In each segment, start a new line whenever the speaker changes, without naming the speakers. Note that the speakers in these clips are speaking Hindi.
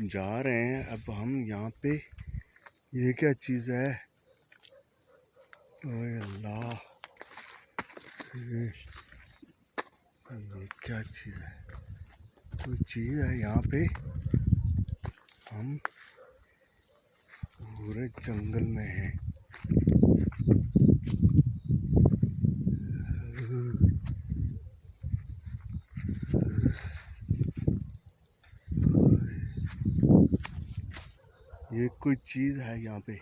जा रहे हैं अब हम यहाँ पे। ये क्या चीज़ है? ओए अल्लाह, ये क्या चीज़ है? कोई चीज़ है यहाँ पे। हम पूरे जंगल में हैं। ये कोई चीज़ है यहाँ पे।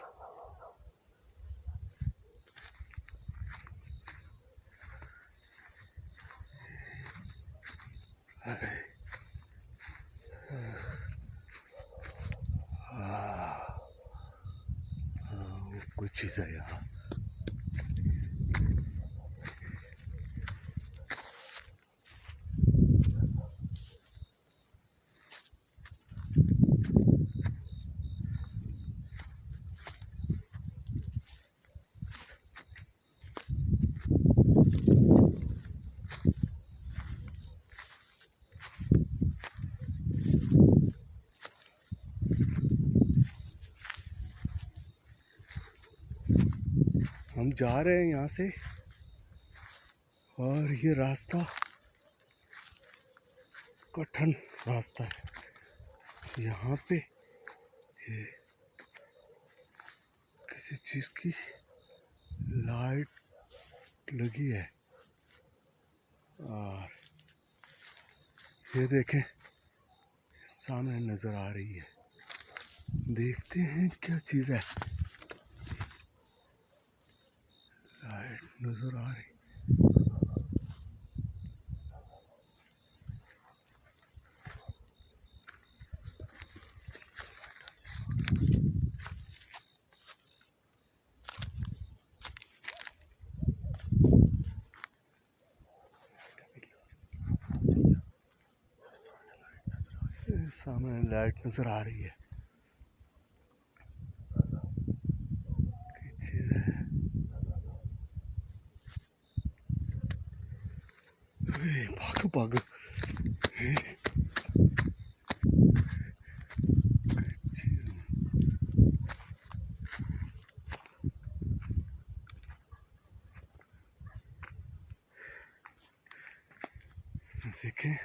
कोई चीज़ है यहाँ। हम जा रहे हैं यहाँ से और ये रास्ता कठिन रास्ता है। यहाँ पे ये किसी चीज़ की लाइट लगी है और ये देखें सामने नज़र आ रही है। देखते हैं क्या चीज़ है। लाइट नज़र आ रही। सामने लाइट नज़र आ रही है। चीज़ है। भागो भागो। देखें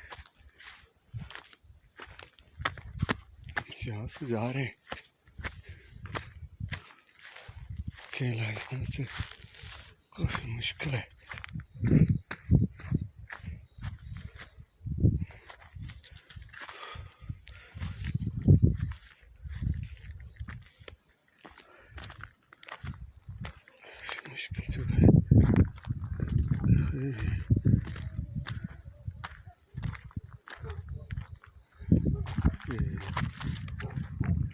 यहाँ से जा रहे हैं। अकेला यहाँ से काफी मुश्किल है। मुश्किल जगह है।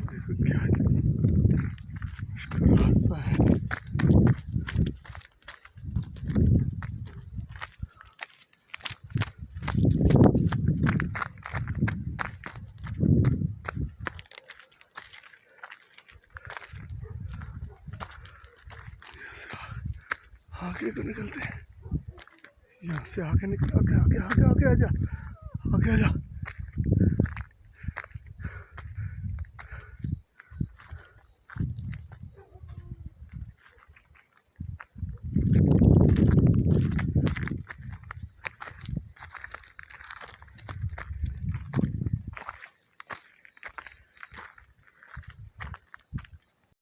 देखो क्या मुश्किल रास्ता है। आगे को निकलते हैं। यहाँ से आगे निकल, आगे आगे आगे आगे आजा, आगे आजा।